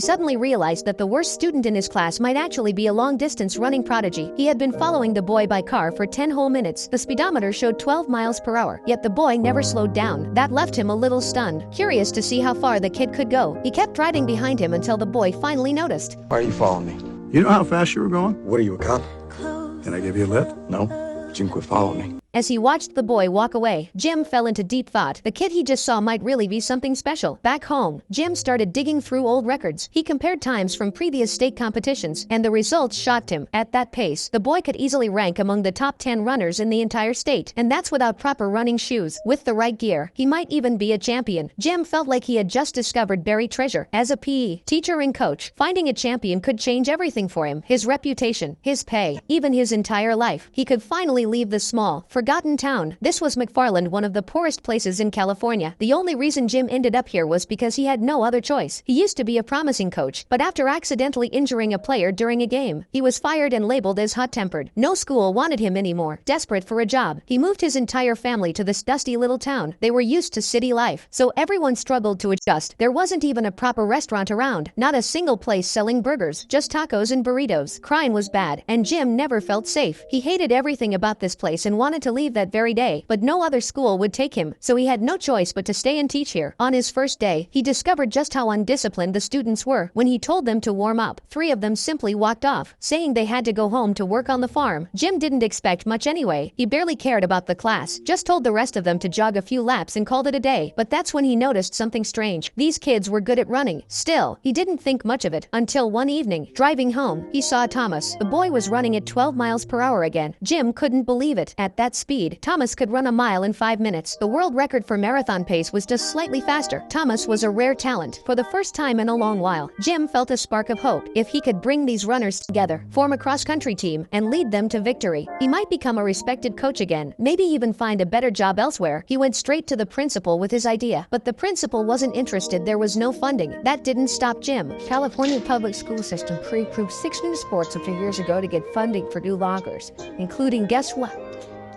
suddenly realized that the worst student in his class might actually be a long-distance running prodigy. He had been following the boy by car for 10 whole minutes. The speedometer showed 12 miles per hour, yet the boy never slowed down. That left him a little stunned, curious to see how far the kid could go. He kept driving behind him until the boy finally noticed. Why are you following me? You know how fast you were going? What are you, a cop? Can I give you a lift? No. But you can quit following me. As he watched the boy walk away, Jim fell into deep thought. The kid he just saw might really be something special. Back home, Jim started digging through old records. He compared times from previous state competitions, and the results shocked him. At that pace, the boy could easily rank among the top 10 runners in the entire state, and that's without proper running shoes. With the right gear, he might even be a champion. Jim felt like he had just discovered buried treasure. As a PE teacher and coach, finding a champion could change everything for him. His reputation, his pay, even his entire life. He could finally leave the small, forgotten town. This was McFarland, one of the poorest places in California. The only reason Jim ended up here was because he had no other choice. He used to be a promising coach, but after accidentally injuring a player during a game, he was fired and labeled as hot-tempered. No school wanted him anymore. Desperate for a job, he moved his entire family to this dusty little town. They were used to city life, so everyone struggled to adjust. There wasn't even a proper restaurant around, not a single place selling burgers, just tacos and burritos. Crime was bad, and Jim never felt safe. He hated everything about this place and wanted to leave that very day, but no other school would take him, so he had no choice but to stay and teach here. On his first day, he discovered just how undisciplined the students were. When he told them to warm up, 3 of them simply walked off, saying they had to go home to work on the farm. Jim didn't expect much anyway. He barely cared about the class, just told the rest of them to jog a few laps and called it a day. But that's when he noticed something strange. These kids were good at running. Still, he didn't think much of it until one evening, driving home, he saw Thomas. The boy was running at 12 miles per hour again. Jim couldn't believe it. At that speed, Thomas could run a mile in 5 minutes. The world record for marathon pace was just slightly faster. Thomas was a rare talent. For the first time in a long while, Jim felt a spark of hope. If he could bring these runners together, form a cross-country team, and lead them to victory, he might become a respected coach again, maybe even find a better job elsewhere. He went straight to the principal with his idea, but the principal wasn't interested. There was no funding. That didn't stop Jim. California public school system pre-approved 6 new sports a few years ago to get funding for new loggers, including, guess what?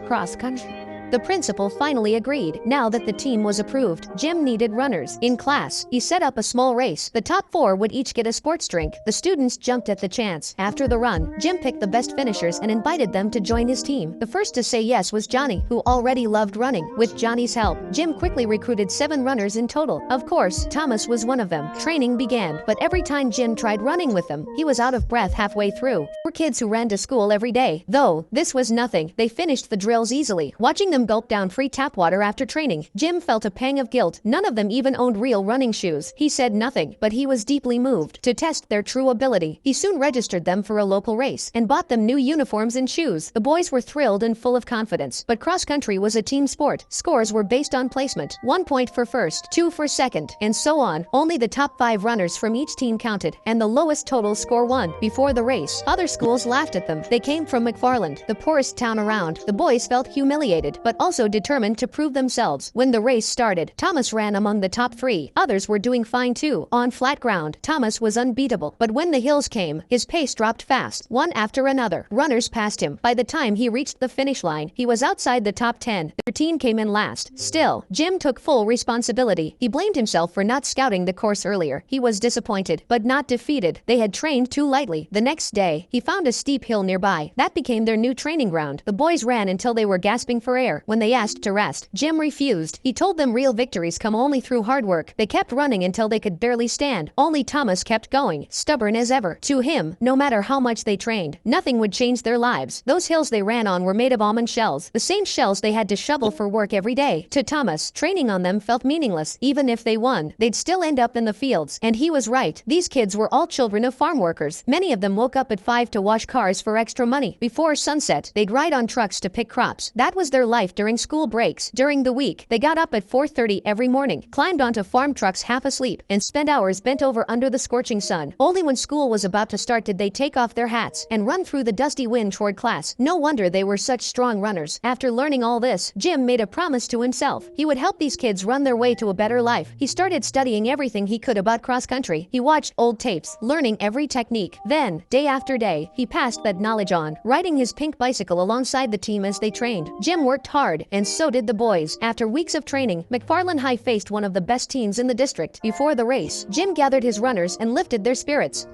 Cross country. The principal finally agreed. Now that the team was approved, Jim needed runners. In class, he set up a small race. The top 4 would each get a sports drink. The students jumped at the chance. After the run, Jim picked the best finishers and invited them to join his team. The first to say yes was Johnny, who already loved running. With Johnny's help, Jim quickly recruited 7 runners in total. Of course, Thomas was one of them. Training began, but every time Jim tried running with them, he was out of breath halfway through. Were kids who ran to school every day. Though, this was nothing. They finished the drills easily. Watching them gulp down free tap water after training, Jim felt a pang of guilt. None of them even owned real running shoes. He said nothing, but he was deeply moved. To test their true ability, he soon registered them for a local race and bought them new uniforms and shoes. The boys were thrilled and full of confidence, but cross-country was a team sport. Scores were based on placement. 1 point for first, 2 for second, and so on. Only the top 5 runners from each team counted, and the lowest total score won. Before the race, other schools laughed at them. They came from McFarland, the poorest town around. The boys felt humiliated, but also determined to prove themselves. When the race started, Thomas ran among the top 3. Others were doing fine too. On flat ground, Thomas was unbeatable. But when the hills came, his pace dropped fast, one after another. Runners passed him. By the time he reached the finish line, he was outside the top 10. The team came in last. Still, Jim took full responsibility. He blamed himself for not scouting the course earlier. He was disappointed, but not defeated. They had trained too lightly. The next day, he found a steep hill nearby. That became their new training ground. The boys ran until they were gasping for air. When they asked to rest, Jim refused. He told them real victories come only through hard work. They kept running until they could barely stand. Only Thomas kept going, stubborn as ever. To him, no matter how much they trained, nothing would change their lives. Those hills they ran on were made of almond shells, the same shells they had to shovel for work every day. To Thomas, training on them felt meaningless. Even if they won, they'd still end up in the fields. And he was right. These kids were all children of farm workers. Many of them woke up at 5 to wash cars for extra money. Before sunset, they'd ride on trucks to pick crops. That was their life during school breaks. During the week, they got up at 4:30 every morning, climbed onto farm trucks half asleep, and spent hours bent over under the scorching sun. Only when school was about to start did they take off their hats and run through the dusty wind toward class. No wonder they were such strong runners. After learning all this, Jim made a promise to himself. He would help these kids run their way to a better life. He started studying everything he could about cross-country. He watched old tapes, learning every technique. Then, day after day, he passed that knowledge on, riding his pink bicycle alongside the team as they trained. Jim worked hard hard, and so did the boys. After weeks of training, McFarland High faced one of the best teams in the district. Before the race, Jim gathered his runners and lifted their spirits.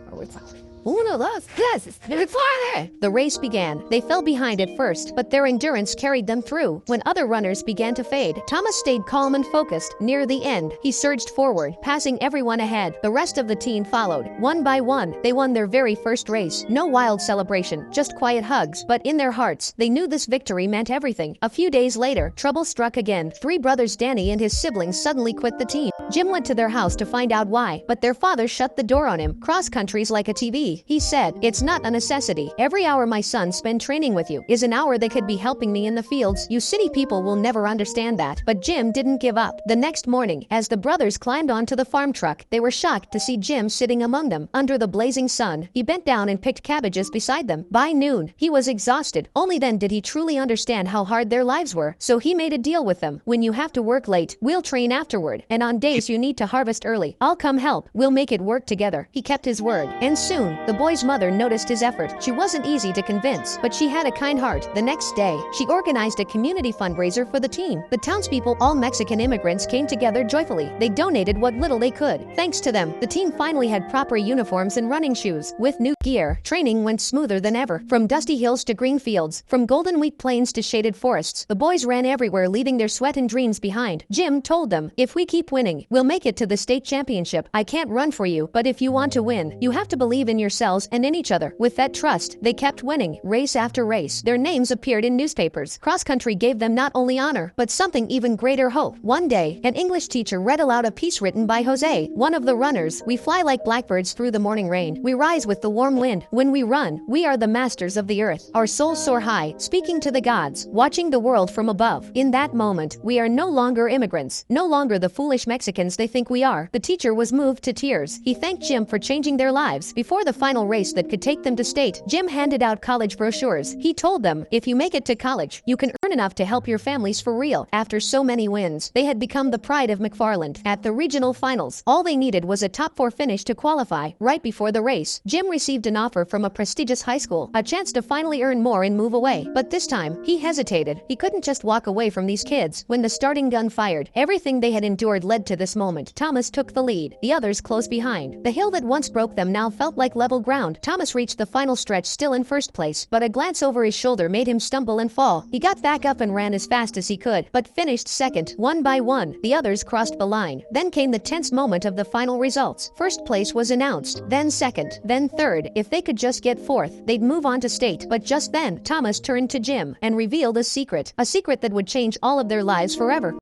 Uno, dos, tres, McFarland! The race began. They fell behind at first, but their endurance carried them through. When other runners began to fade, Thomas stayed calm and focused. Near the end, he surged forward, passing everyone ahead. The rest of the team followed. One by one, they won their very first race. No wild celebration, just quiet hugs. But in their hearts, they knew this victory meant everything. A few days later, trouble struck again. Three brothers Danny and his siblings suddenly quit the team. Jim went to their house to find out why, but their father shut the door on him. Cross country's like a TV. He said, "It's not a necessity. Every hour my sons spend training with you is an hour they could be helping me in the fields. You city people will never understand that." But Jim didn't give up. The next morning, as the brothers climbed onto the farm truck, they were shocked to see Jim sitting among them under the blazing sun. He bent down and picked cabbages beside them. By noon, he was exhausted. Only then did he truly understand how hard their lives were. So he made a deal with them. "When you have to work late, we'll train afterward. And on days you need to harvest early, I'll come help. We'll make it work together." He kept his word. And soon, the boy's mother noticed his effort. She wasn't easy to convince, but she had a kind heart. The next day, she organized a community fundraiser for the team. The townspeople, all Mexican immigrants, came together joyfully. They donated what little they could. Thanks to them, the team finally had proper uniforms and running shoes. With new gear, training went smoother than ever. From dusty hills to green fields, from golden wheat plains to shaded forests, the boys ran everywhere, leaving their sweat and dreams behind. Jim told them, "If we keep winning, we'll make it to the state championship. I can't run for you, but if you want to win, you have to believe in yourselves and in each other." With that trust, they kept winning, race after race. Their names appeared in newspapers. Cross country gave them not only honor, but something even greater, hope. One day, an English teacher read aloud a piece written by Jose, one of the runners. "We fly like blackbirds through the morning rain. We rise with the warm wind. When we run, we are the masters of the earth. Our souls soar high, speaking to the gods, watching the world from above. In that moment, we are no longer immigrants, no longer the foolish Mexicans they think we are." The teacher was moved to tears. He thanked Jim for changing their lives. Before the final race that could take them to state, Jim handed out college brochures. He told them, "If you make it to college, you can earn enough to help your families for real." After so many wins, they had become the pride of McFarland. At the regional finals, all they needed was a top 4 finish to qualify. Right before the race, Jim received an offer from a prestigious high school, a chance to finally earn more and move away. But this time, he hesitated. He couldn't just walk away from these kids. When the starting gun fired, everything they had endured led to this moment. Thomas took the lead. The others close behind. The hill that once broke them now felt like level ground. Thomas reached the final stretch still in first place, but a glance over his shoulder made him stumble and fall. He got back up and ran as fast as he could, but finished second. One by one, the others crossed the line. Then came the tense moment of the final results. First place was announced, then second, then third. If they could just get fourth, they'd move on to state. But just then, Thomas turned to Jim and revealed a secret that would change all of their lives forever.